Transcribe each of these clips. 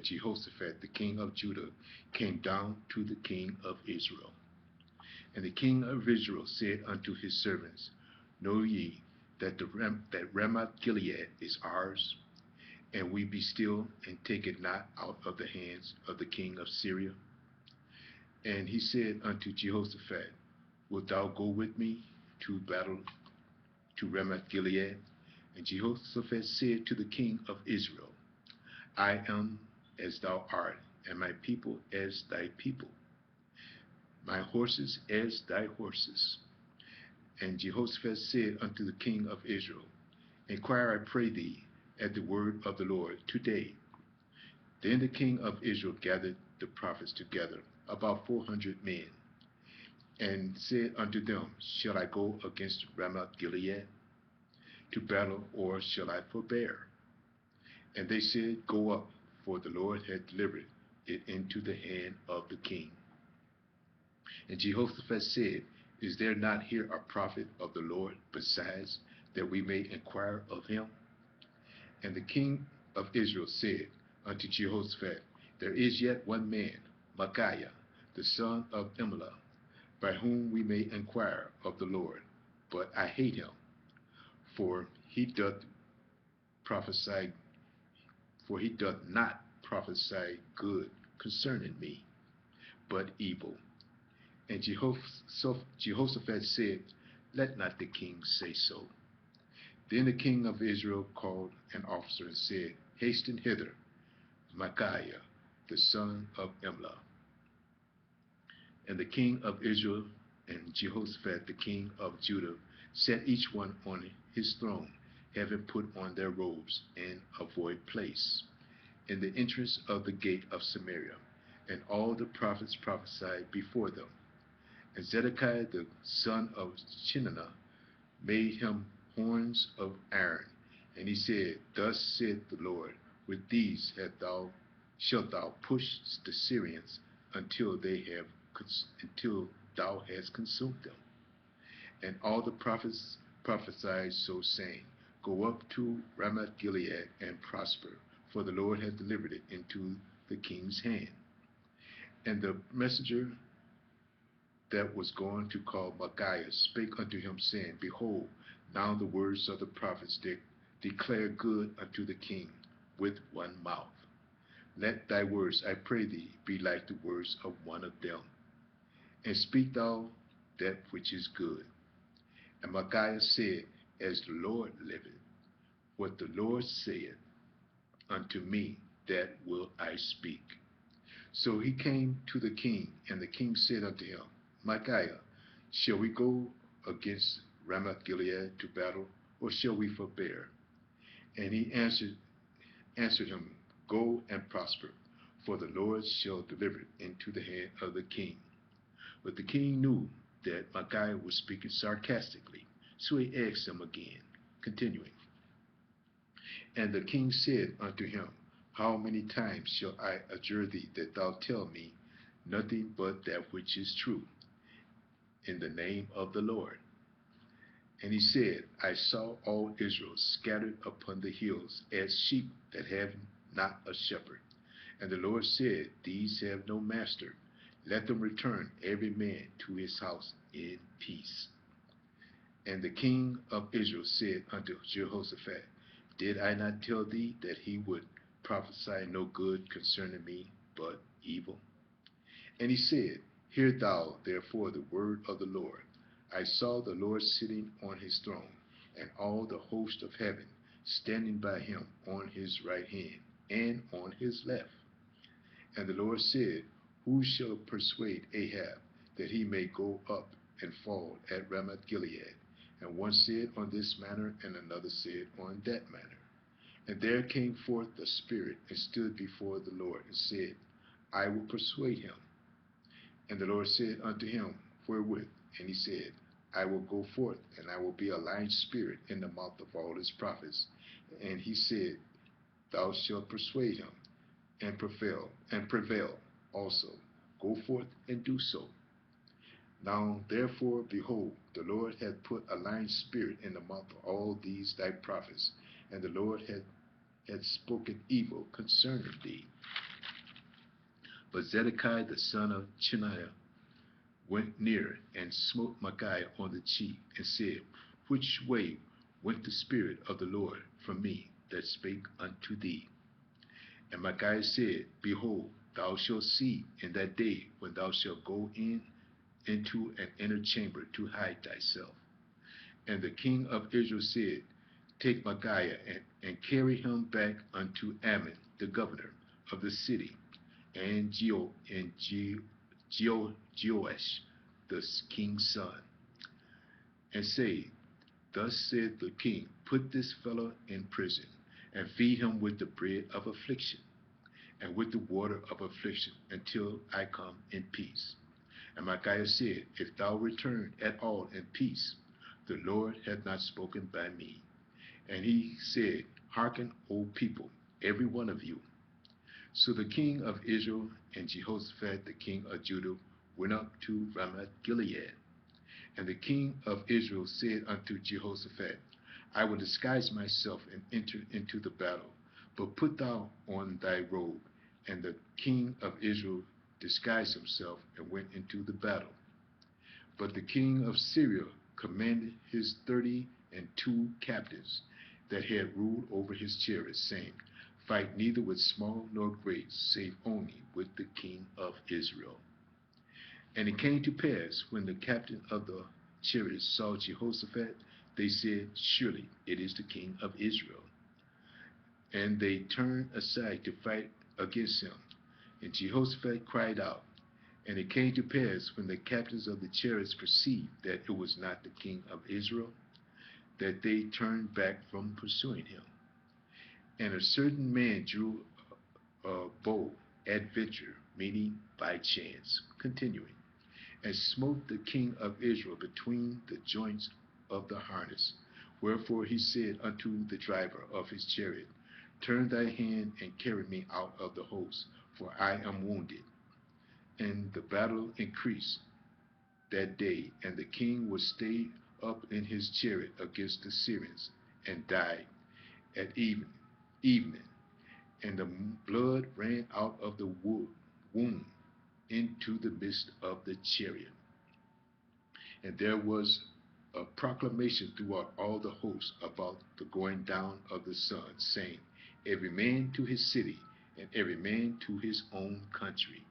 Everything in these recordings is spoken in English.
that Jehoshaphat, the king of Judah, came down to the king of Israel. And the king of Israel said unto his servants, Know ye that that Ramoth Gilead is ours, and we be still, and take it not out of the hands of the king of Syria? And he said unto Jehoshaphat, Wilt thou go with me to battle to Ramoth Gilead? And Jehoshaphat said to the king of Israel, I am as thou art, and my people as thy people, my horses as thy horses. And Jehoshaphat said unto the king of Israel, Inquire, I pray thee, at the word of the Lord today. Then the king of Israel gathered the prophets together, about 400 men, and said unto them, Shall I go against Ramoth Gilead to battle, or shall I forbear? And they said, Go up, for the Lord hath delivered it into the hand of the king. And Jehoshaphat said, Is there not here a prophet of the Lord besides, that we may inquire of him? And the king of Israel said unto Jehoshaphat, There is yet one man, Micaiah, the son of Imlah, by whom we may inquire of the Lord. But I hate him, for he doth prophesy, for he doth not prophesy good concerning me, but evil. And Jehoshaphat said, Let not the king say so. Then the king of Israel called an officer and said, Hasten hither, Micaiah, the son of Imlah. And the king of Israel and Jehoshaphat, the king of Judah, sat each one on his throne, having put on their robes in a void place, in the entrance of the gate of Samaria. And all the prophets prophesied before them. And Zedekiah the son of Chenaanah made him horns of iron. And he said, Thus saith the Lord, with these shalt thou push the Syrians until thou hast consumed them. And all the prophets prophesied so, saying, Go up to Ramoth Gilead and prosper, for the Lord hath delivered it into the king's hand. And the messenger that was going to call Micaiah spake unto him, saying, Behold, now the words of the prophets declare good unto the king with one mouth. Let thy words, I pray thee, be like the words of one of them, and speak thou that which is good. And Micaiah said, As the Lord liveth, what the Lord saith unto me, that will I speak. So he came to the king, and the king said unto him, Micaiah, shall we go against Ramoth Gilead to battle, or shall we forbear? And he answered him, Go and prosper, for the Lord shall deliver it into the hand of the king. But the king knew that Micaiah was speaking sarcastically, so he asked him again, continuing. And the king said unto him, How many times shall I adjure thee that thou tell me nothing but that which is true, in the name of the Lord? And he said, I saw all Israel scattered upon the hills as sheep that have not a shepherd. And the Lord said, These have no master. Let them return every man to his house in peace. And the king of Israel said unto Jehoshaphat, Did I not tell thee that he would prophesy no good concerning me, but evil? And he said, Hear thou therefore the word of the Lord. I saw the Lord sitting on his throne, and all the host of heaven standing by him on his right hand and on his left. And the Lord said, Who shall persuade Ahab that he may go up and fall at Ramoth Gilead? And one said on this manner, and another said on that manner. And there came forth the Spirit, and stood before the Lord, and said, I will persuade him. And the Lord said unto him, Wherewith? And he said, I will go forth, and I will be a lying spirit in the mouth of all his prophets. And he said, Thou shalt persuade him, and prevail also. Go forth and do so. Now therefore, behold, the Lord hath put a lying spirit in the mouth of all these thy prophets, and the Lord hath spoken evil concerning thee. But Zedekiah the son of Chenaiah went near and smote Micaiah on the cheek and said, Which way went the Spirit of the Lord from me that spake unto thee? And Micaiah said, Behold, thou shalt see in that day when thou shalt go into an inner chamber to hide thyself. And the king of Israel said, Take Micaiah and carry him back unto Ammon, the governor of the city, and Jehoash, the king's son, and say, Thus said the king, Put this fellow in prison, and feed him with the bread of affliction, and with the water of affliction, until I come in peace. And Micaiah said, If thou return at all in peace, the Lord hath not spoken by me. And he said, Hearken, O people, every one of you. So the king of Israel and Jehoshaphat the king of Judah went up to Ramoth Gilead. And the king of Israel said unto Jehoshaphat, I will disguise myself and enter into the battle, but put thou on thy robe. And the king of Israel disguised himself and went into the battle. But the king of Syria commanded his 32 captains that had ruled over his chariots, saying, Fight neither with small nor great, save only with the king of Israel. And it came to pass, when the captain of the chariots saw Jehoshaphat, they said, Surely it is the king of Israel. And they turned aside to fight against him. And Jehoshaphat cried out. And it came to pass, when the captains of the chariots perceived that it was not the king of Israel, that they turned back from pursuing him. And a certain man drew a bow at venture, meaning by chance, continuing, and smote the king of Israel between the joints of the harness. Wherefore he said unto the driver of his chariot, Turn thy hand and carry me out of the host, for I am wounded. And the battle increased that day, and the king was stayed up in his chariot against the Syrians, and died at evening. And the blood ran out of the wound into the midst of the chariot. And there was a proclamation throughout all the hosts about the going down of the sun, saying, Every man to his city, and every man to his own country.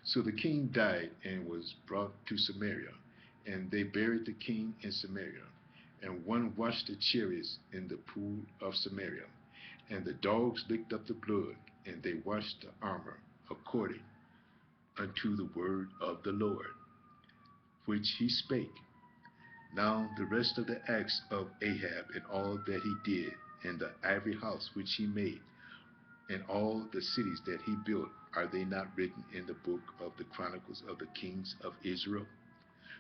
So the king died and was brought to Samaria, and they buried the king in Samaria. And one washed the chariots in the pool of Samaria, and the dogs licked up the blood, and they washed the armor according unto the word of the Lord, which he spake. Now the rest of the acts of Ahab, and all that he did, and the ivory house which he made, and all the cities that he built, are they not written in the book of the Chronicles of the kings of Israel?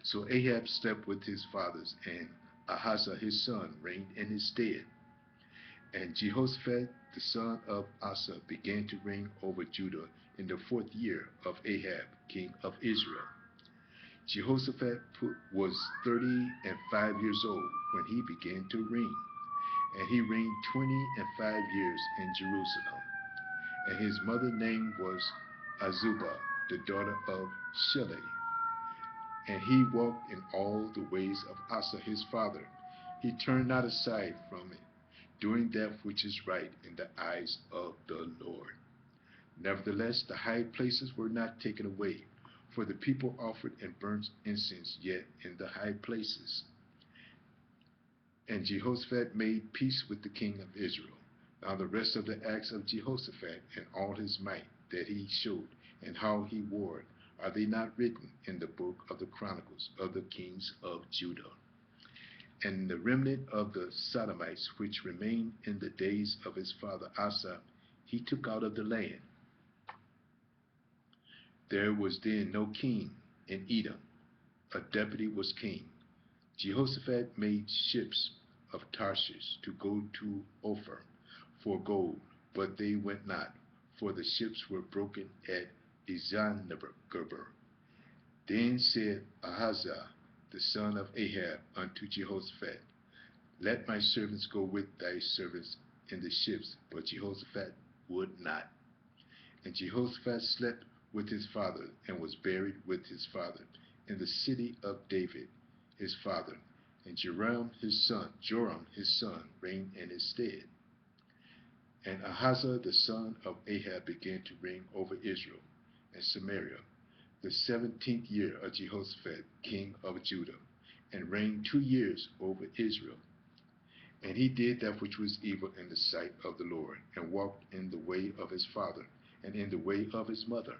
So Ahab slept with his fathers, and Ahaziah his son reigned in his stead. And Jehoshaphat the son of Asa began to reign over Judah in the 4th year of Ahab king of Israel. Jehoshaphat was 35 years old when he began to reign, and he reigned 25 years in Jerusalem. And his mother's name was Azubah, the daughter of Shilhi. And he walked in all the ways of Asa his father. He turned not aside from it, doing that which is right in the eyes of the Lord. Nevertheless, the high places were not taken away, for the people offered and burnt incense yet in the high places. And Jehoshaphat made peace with the king of Israel. Now the rest of the acts of Jehoshaphat and all his might that he showed, and how he warred, are they not written in the book of the Chronicles of the kings of Judah? And the remnant of the Sodomites which remained in the days of his father Asa, he took out of the land. There was then no king in Edom. A deputy was king. Jehoshaphat made ships of Tarshish to go to Ophir for gold, but they went not, for the ships were broken at Eziongeber. Then said Ahaziah, the son of Ahab, unto Jehoshaphat, Let my servants go with thy servants in the ships. But Jehoshaphat would not. And Jehoshaphat slept with his father, and was buried with his father in the city of David his father. And Joram his son, reigned in his stead. And Ahaziah the son of Ahab began to reign over Israel and Samaria the 17th year of Jehoshaphat king of Judah, and reigned 2 years over Israel. And he did that which was evil in the sight of the Lord, and walked in the way of his father, and in the way of his mother,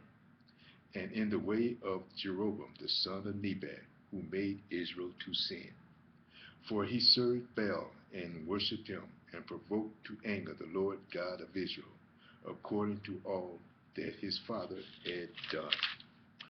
and in the way of Jeroboam the son of Nebat, who made Israel to sin. For he served Baal and worshipped him, and provoked to anger the Lord God of Israel, according to all that his father had done.